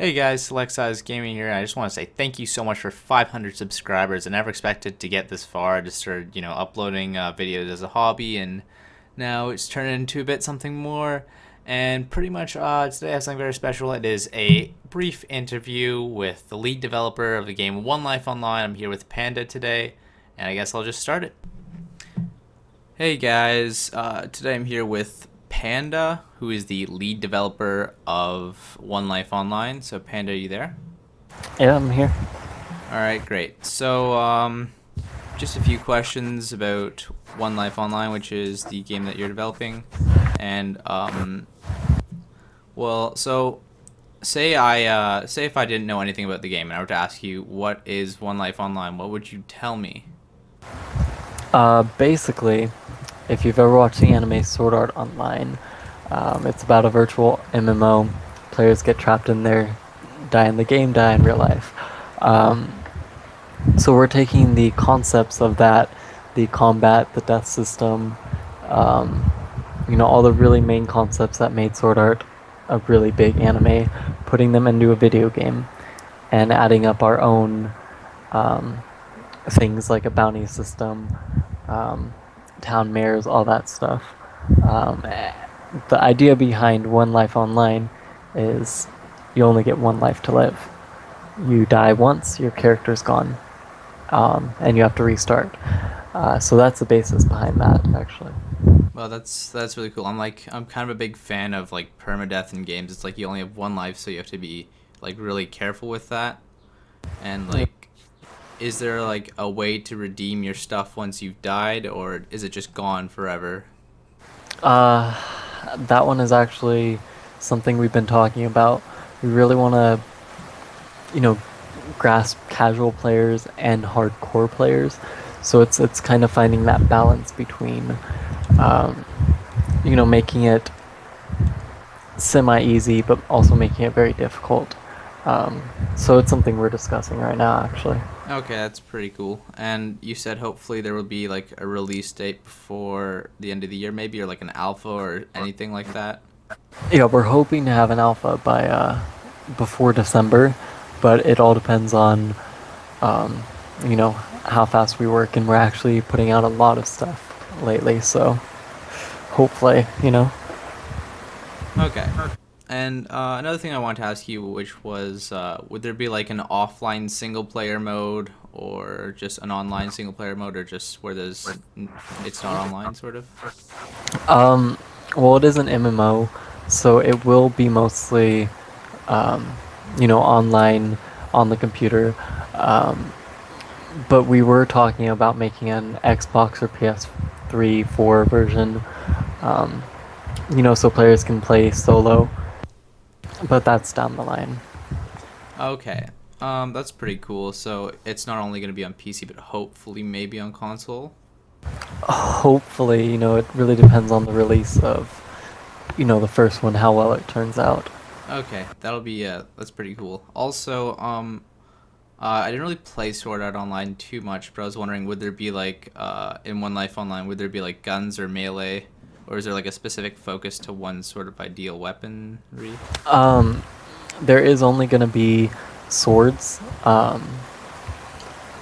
Hey guys, SelectSizeGaming here. I just want to say thank you so much for 500 subscribers. I never expected to get this far. I just started, uploading videos as a hobby, and now it's turned into a bit something more. And pretty much today I have something very special. It is a brief interview with the lead developer of the game 1LifeONLINE. I'm here with Panda today, and I guess I'll just start it. Hey guys, today I'm here with Panda, who is the lead developer of 1LifeONLINE. So Panda, are you there? Yeah, I'm here. All right, great. So just a few questions about 1LifeONLINE, which is the game that you're developing. And so say if I didn't know anything about the game and I were to ask you what is 1LifeONLINE, what would you tell me? Basically, if you've ever watched the anime Sword Art Online, it's about a virtual MMO. Players get trapped in there, die in the game, die in real life. So we're taking the concepts of that, the combat, the death system, all the really main concepts that made Sword Art a really big anime, putting them into a video game, and adding up our own things like a bounty system, town mayors, all that stuff. The idea behind 1LifeONLINE is you only get one life to live. You die once, your character's gone, and you have to restart. So that's the basis behind that, actually. Well, that's really cool. I'm kind of a big fan of like permadeath in games. It's like you only have one life, so you have to be like really careful with that. And like, is there like a way to redeem your stuff once you've died, or is it just gone forever? That one is actually something we've been talking about. We really want to, grasp casual players and hardcore players. So it's kind of finding that balance between, making it semi-easy, but also making it very difficult. So it's something we're discussing right now, actually. Okay, that's pretty cool. And you said hopefully there will be like a release date before the end of the year, maybe, or like an alpha or anything like that. Yeah, we're hoping to have an alpha by before December, but it all depends on, how fast we work, and we're actually putting out a lot of stuff lately, so hopefully. Okay. And another thing I wanted to ask you, which was, would there be like an offline single player mode, or just an online single player mode, or just where it's not online, sort of? Well, it is an MMO, so it will be mostly, online on the computer. But we were talking about making an Xbox or PS3, 4 version, so players can play solo. But that's down the line. Okay. That's pretty cool. So it's not only going to be on PC, but hopefully maybe on console. Hopefully, it really depends on the release of, the first one, how well it turns out. Okay, that's pretty cool. Also, I didn't really play Sword Art Online too much, but I was wondering, would there be like, in 1LifeONLINE, would there be like guns or melee, or is there like a specific focus to one sort of ideal weaponry? There is only going to be swords. Okay.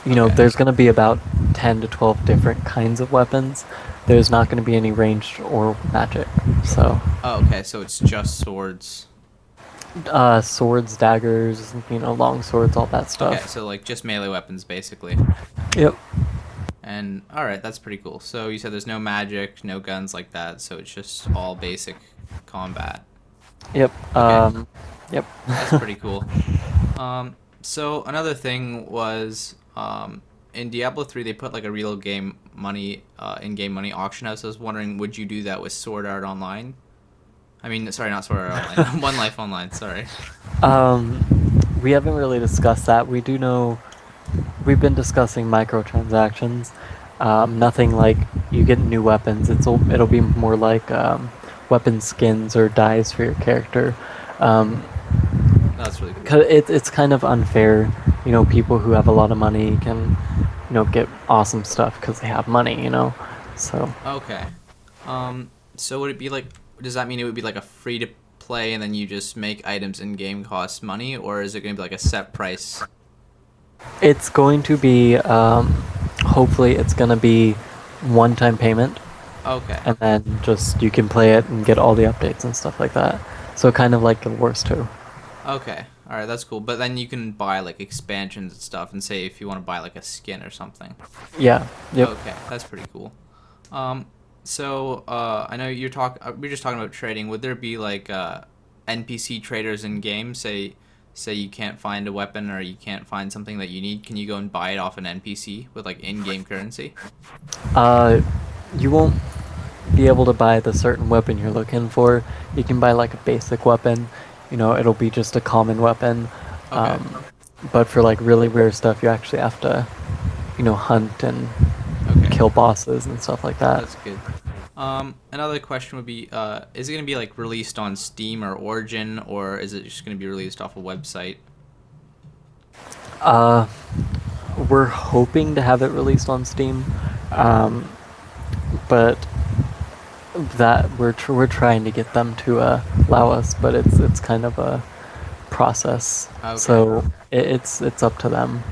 There's going to be about 10 to 12 different kinds of weapons. There's not going to be any ranged or magic. So. Oh, okay, so it's just swords. Swords, daggers, long swords, all that stuff. Okay, so like just melee weapons, basically. Yep. And alright, that's pretty cool. So you said there's no magic, no guns like that, so it's just all basic combat. Yep. Okay. Yep. That's pretty cool. So another thing was, in Diablo 3 they put like a real game money, in-game money auction house. I was wondering, would you do that with Sword Art Online? I mean, sorry, not Sword Art Online. 1LifeONLINE, sorry. We haven't really discussed that. We do know we've been discussing microtransactions. Nothing like you get new weapons. It'll be more like weapon skins or dyes for your character. That's really cool. 'Cause it's kind of unfair. People who have a lot of money can, get awesome stuff because they have money. So. Okay. So would it be like? Does that mean it would be like a free to play and then you just make items in game cost money, or is it going to be like a set price? It's going to be, hopefully, it's going to be one-time payment, Okay. and then just you can play it and get all the updates and stuff like that. So kind of like Guild Wars 2. Okay. All right, that's cool. But then you can buy like expansions and stuff, and say if you want to buy like a skin or something. Yeah. Yep. Okay, that's pretty cool. So I know we're just talking about trading. Would there be like NPC traders in game? Say you can't find a weapon or you can't find something that you need. Can you go and buy it off an NPC with like in-game currency? You won't be able to buy the certain weapon you're looking for. You can buy like a basic weapon. It'll be just a common weapon. Okay. But for like really rare stuff, you actually have to, hunt and Okay. kill bosses and stuff like that. That's good. Another question would be, is it going to be like released on Steam or Origin, or is it just going to be released off a website? We're hoping to have it released on Steam, but that we're trying to get them to allow us, but it's kind of a process. Okay. So it's up to them.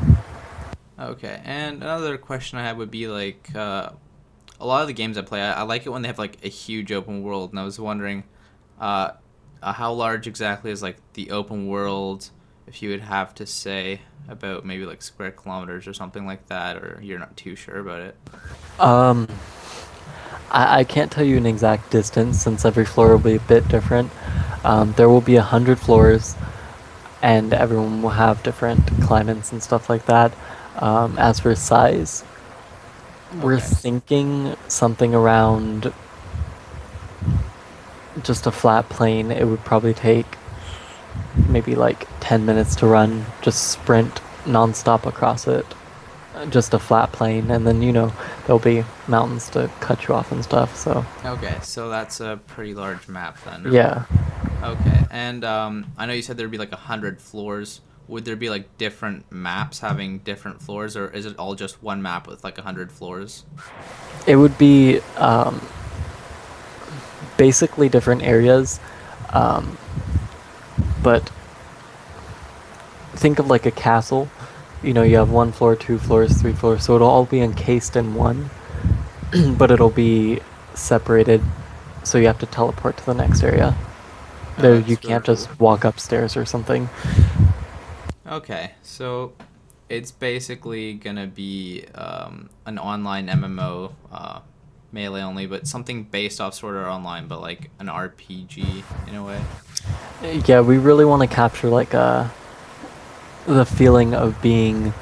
Okay, and another question I had would be like, a lot of the games I play, I like it when they have like a huge open world, and I was wondering, how large exactly is like the open world, if you would have to say about maybe like square kilometers or something like that, or you're not too sure about it? I can't tell you an exact distance since every floor will be a bit different. There will be 100 floors, and everyone will have different climates and stuff like that. As for size, we're Okay. thinking something around just a flat plane. It would probably take maybe like 10 minutes to run, just sprint nonstop across it. Just a flat plane, and then there'll be mountains to cut you off and stuff. So Okay, so that's a pretty large map then. yeah. Okay, and I know you said there'd be like 100 floors. Would there be like different maps having different floors, or is it all just one map with like 100 floors? It would be basically different areas, but think of like a castle. You have 1 floor, 2 floors, 3 floors, so it'll all be encased in one, but it'll be separated, so you have to teleport to the next area. There, That's you really can't cool. just walk upstairs or something. Okay, so it's basically gonna be an online MMO, melee only, but something based off Sword Art Online, but like an RPG in a way. Yeah, we really want to capture like the feeling of being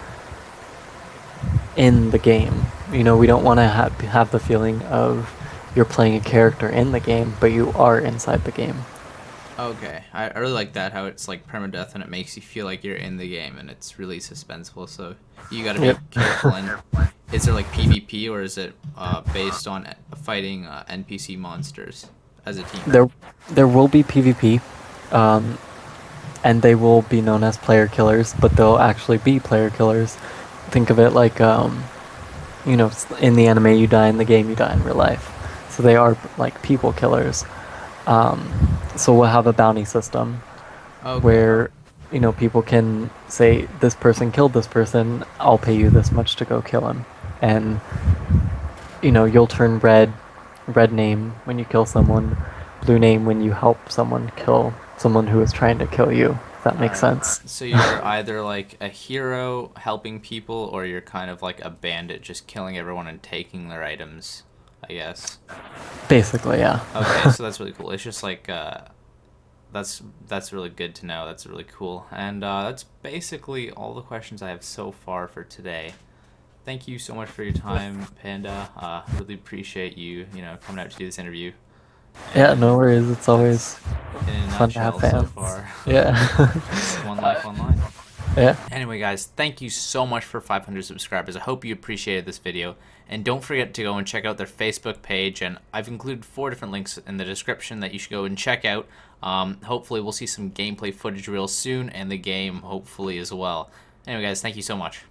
in the game. We don't want to have the feeling of you're playing a character in the game, but you are inside the game. Okay, I really like that, how it's like permadeath and it makes you feel like you're in the game and it's really suspenseful, so you gotta be Yep. careful. And is there like PvP, or is it based on fighting NPC monsters as a team? There will be PvP, and they will be known as player killers, but they'll actually be player killers. Think of it like, in the anime you die, in the game you die in real life. So they are like people killers. So we'll have a bounty system Okay. where, people can say, this person killed this person, I'll pay you this much to go kill him. And, you'll turn red name when you kill someone, blue name when you help someone kill someone who is trying to kill you. If that makes Alright. sense. So you're either like a hero helping people, or you're kind of like a bandit just killing everyone and taking their items, I guess. Basically, yeah. Okay, so that's really cool. It's just like that's really good to know. That's really cool. And that's basically all the questions I have so far for today. Thank you so much for your time, Panda. Really appreciate you, coming out to do this interview. Yeah, And no worries. It's always in a fun to have nutshell so fans. far, Yeah. it's One Life Online. Yeah. Anyway, guys, thank you so much for 500 subscribers. I hope you appreciated this video. And don't forget to go and check out their Facebook page. And I've included 4 different links in the description that you should go and check out. Hopefully, we'll see some gameplay footage real soon, and the game, hopefully, as well. Anyway, guys, thank you so much.